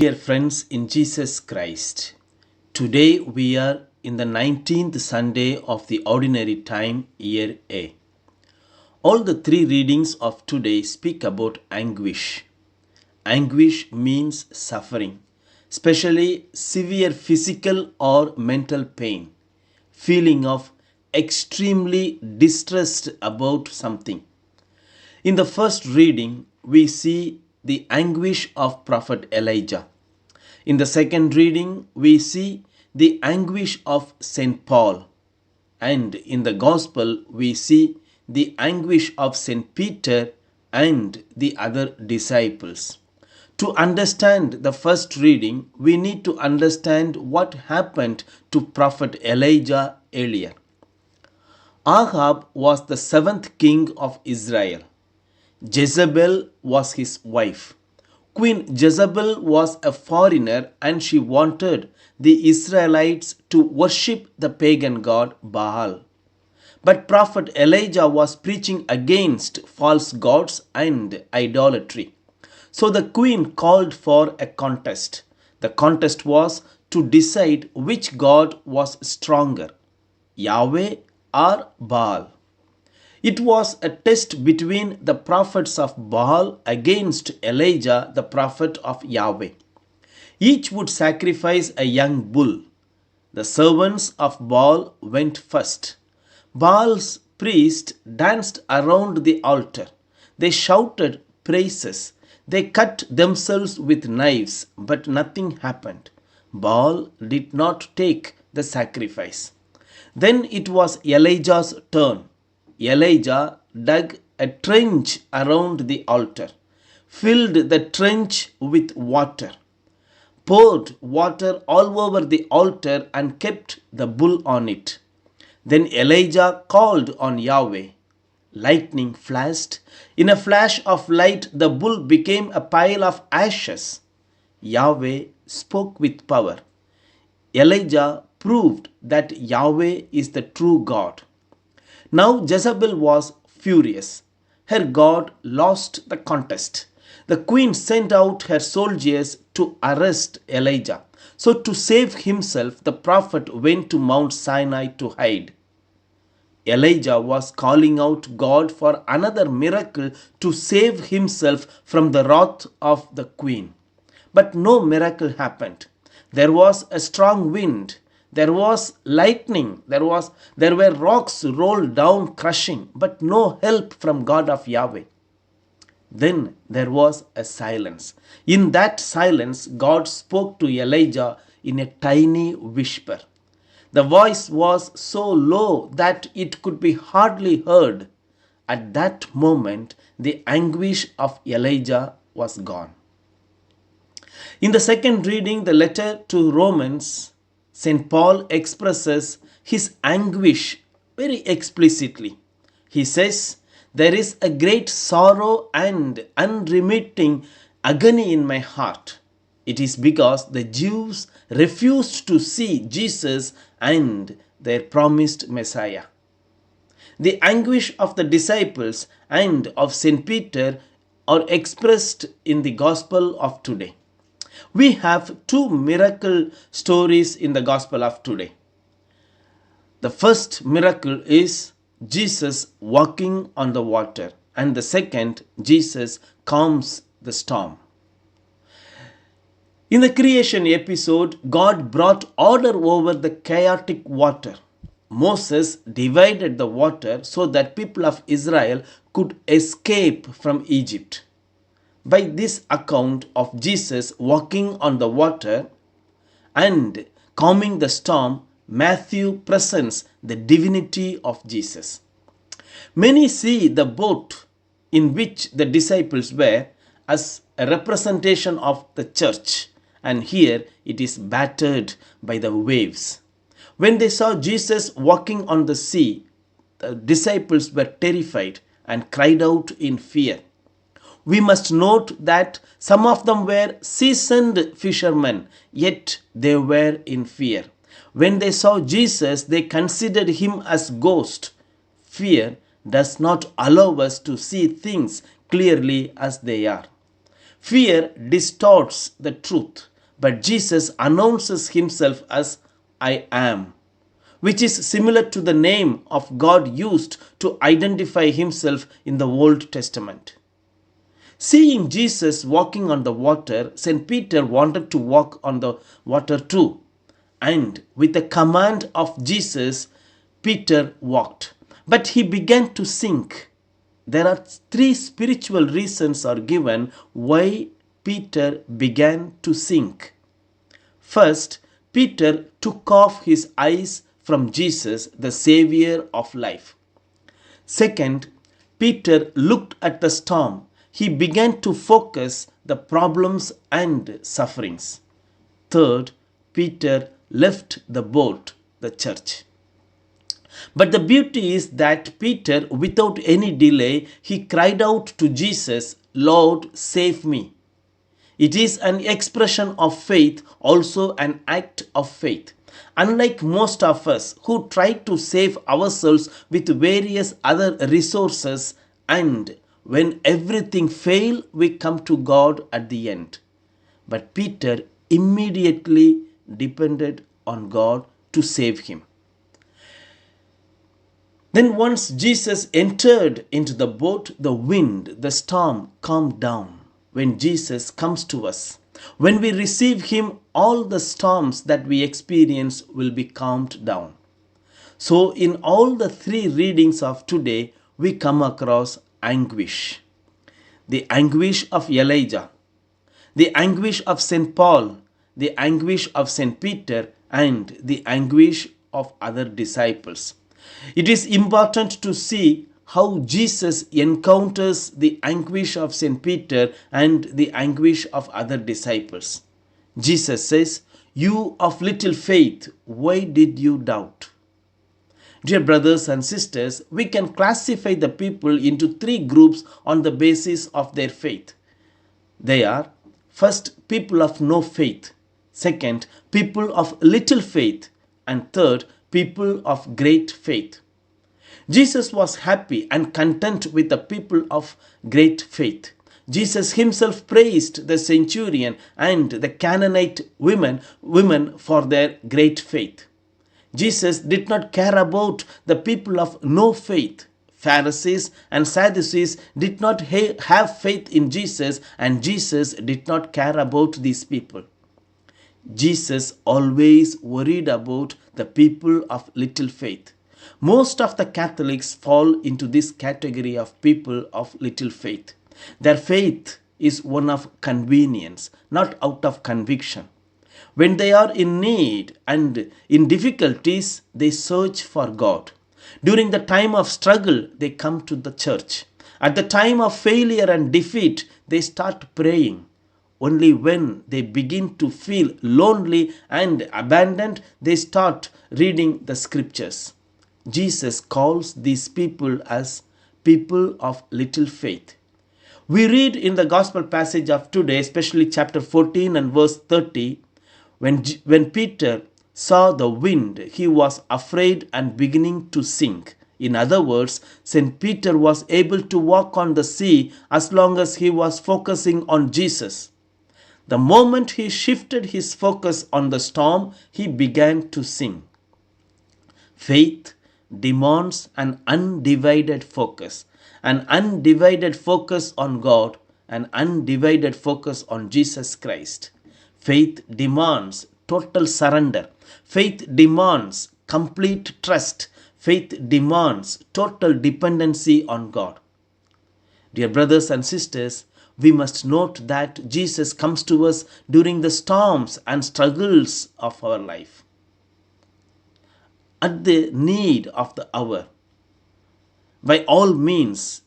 Dear friends in Jesus Christ, today we are in the 19th Sunday of the Ordinary Time, Year A. All the three readings of today speak about anguish. Anguish means suffering, especially severe physical or mental pain, feeling of extremely distressed about something. In the first reading, we see the anguish of Prophet Elijah. In the second reading, we see the anguish of St. Paul. And in the Gospel, we see the anguish of St. Peter and the other disciples. To understand the first reading, we need to understand what happened to Prophet Elijah earlier. Ahab was the seventh king of Israel. Jezebel was his wife. Queen Jezebel was a foreigner and she wanted the Israelites to worship the pagan god Baal. But Prophet Elijah was preaching against false gods and idolatry. So the queen called for a contest. The contest was to decide which god was stronger, Yahweh or Baal. It was a test between the prophets of Baal against Elijah, the prophet of Yahweh. Each would sacrifice a young bull. The servants of Baal went first. Baal's priests danced around the altar. They shouted praises. They cut themselves with knives, but nothing happened. Baal did not take the sacrifice. Then it was Elijah's turn. Elijah dug a trench around the altar, filled the trench with water, poured water all over the altar and kept the bull on it. Then Elijah called on Yahweh. Lightning flashed. In a flash of light, the bull became a pile of ashes. Yahweh spoke with power. Elijah proved that Yahweh is the true God. Now Jezebel was furious. Her god lost the contest. The queen sent out her soldiers to arrest Elijah. So to save himself, the prophet went to Mount Sinai to hide. Elijah was calling out God for another miracle to save himself from the wrath of the queen. But no miracle happened. There was a strong wind. There was lightning. There were rocks rolled down crushing, but no help from God of Yahweh. Then there was a silence. In that silence, God spoke to Elijah in a tiny whisper. The voice was so low that it could be hardly heard. At that moment, the anguish of Elijah was gone. In the second reading, the letter to Romans, St. Paul expresses his anguish very explicitly. He says, "There is a great sorrow and unremitting agony in my heart. It is because the Jews refused to see Jesus and their promised Messiah." The anguish of the disciples and of St. Peter are expressed in the Gospel of today. We have two miracle stories in the Gospel of today. The first miracle is Jesus walking on the water, and the second, Jesus calms the storm. In the creation episode, God brought order over the chaotic water. Moses divided the water so that people of Israel could escape from Egypt. By this account of Jesus walking on the water and calming the storm, Matthew presents the divinity of Jesus. Many see the boat in which the disciples were as a representation of the church, and here it is battered by the waves. When they saw Jesus walking on the sea, the disciples were terrified and cried out in fear. We must note that some of them were seasoned fishermen, yet they were in fear. When they saw Jesus, they considered him as ghost. Fear does not allow us to see things clearly as they are. Fear distorts the truth. but Jesus announces himself as I am, which is similar to the name of God used to identify himself in the Old Testament. Seeing Jesus walking on the water, St. Peter wanted to walk on the water too. And with the command of Jesus, Peter walked. But he began to sink. There are three spiritual reasons are given why Peter began to sink. First, Peter took off his eyes from Jesus, the Savior of life. Second, Peter looked at the storm. He began to focus the problems and sufferings. Third, Peter left the boat, the church. But the beauty is that Peter, without any delay, he cried out to Jesus, Lord, save me. It is an expression of faith, also an act of faith. Unlike most of us who try to save ourselves with various other resources, and when everything fails, we come to God at the end. But Peter immediately depended on God to save him. Then once Jesus entered into the boat, the wind, the storm calmed down. When Jesus comes to us, when we receive him, all the storms that we experience will be calmed down. So in all the three readings of today, we come across anguish. The anguish of Elijah, the anguish of St. Paul, the anguish of St. Peter, and the anguish of other disciples. It is important to see how Jesus encounters the anguish of St. Peter and the anguish of other disciples. Jesus says, You of little faith, why did you doubt? Dear brothers and sisters, we can classify the people into three groups on the basis of their faith. They are, first, people of no faith. Second, people of little faith. And third, people of great faith. Jesus was happy and content with the people of great faith. Jesus himself praised the centurion and the Canaanite women for their great faith. Jesus did not care about the people of no faith. Pharisees and Sadducees did not have faith in Jesus, and Jesus did not care about these people. Jesus always worried about the people of little faith. Most of the Catholics fall into this category of people of little faith. Their faith is one of convenience, not out of conviction. When they are in need and in difficulties, they search for God. During the time of struggle, they come to the church. At the time of failure and defeat, they start praying. Only when they begin to feel lonely and abandoned, they start reading the scriptures. Jesus calls these people as people of little faith. We read in the gospel passage of today, especially chapter 14 and verse 30, when Peter saw the wind, he was afraid and beginning to sink. In other words, St. Peter was able to walk on the sea as long as he was focusing on Jesus. The moment he shifted his focus on the storm, he began to sink. Faith demands an undivided focus on God, an undivided focus on Jesus Christ. Faith demands total surrender. Faith demands complete trust. Faith demands total dependency on God. Dear brothers and sisters, we must note that Jesus comes to us during the storms and struggles of our life. At the need of the hour, by all means,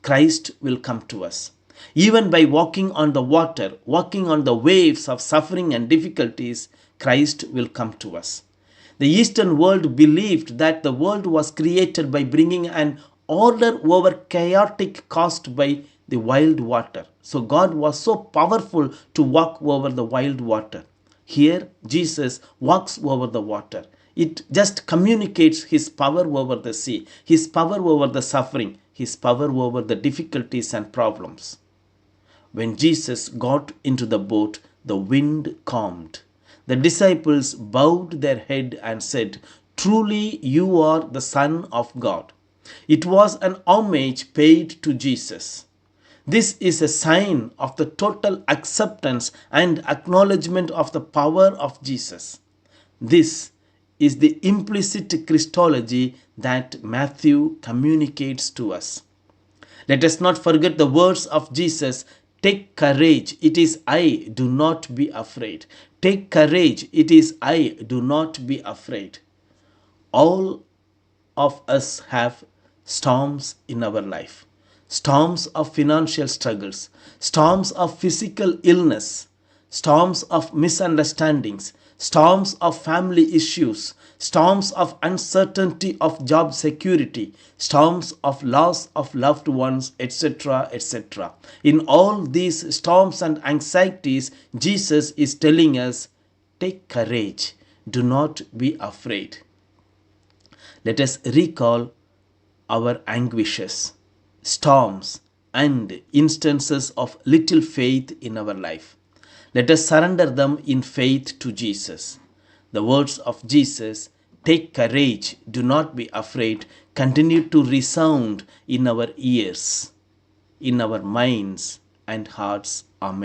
Christ will come to us. Even by walking on the water, walking on the waves of suffering and difficulties, Christ will come to us. The Eastern world believed that the world was created by bringing an order over chaotic caused by the wild water. So God was so powerful to walk over the wild water. Here, Jesus walks over the water. It just communicates his power over the sea, his power over the suffering, his power over the difficulties and problems. When Jesus got into the boat, the wind calmed. The disciples bowed their head and said, "Truly you are the Son of God." It was an homage paid to Jesus. This is a sign of the total acceptance and acknowledgement of the power of Jesus. This is the implicit Christology that Matthew communicates to us. Let us not forget the words of Jesus: "Take courage, it is I, do not be afraid." Take courage, it is I, do not be afraid. All of us have storms in our life, storms of financial struggles, storms of physical illness, storms of misunderstandings, storms of family issues, storms of uncertainty of job security, storms of loss of loved ones, etc. etc. In all these storms and anxieties, Jesus is telling us, take courage, do not be afraid. Let us recall our anguishes, storms, and instances of little faith in our life. Let us surrender them in faith to Jesus. The words of Jesus, "Take courage, do not be afraid," continue to resound in our ears, in our minds and hearts. Amen.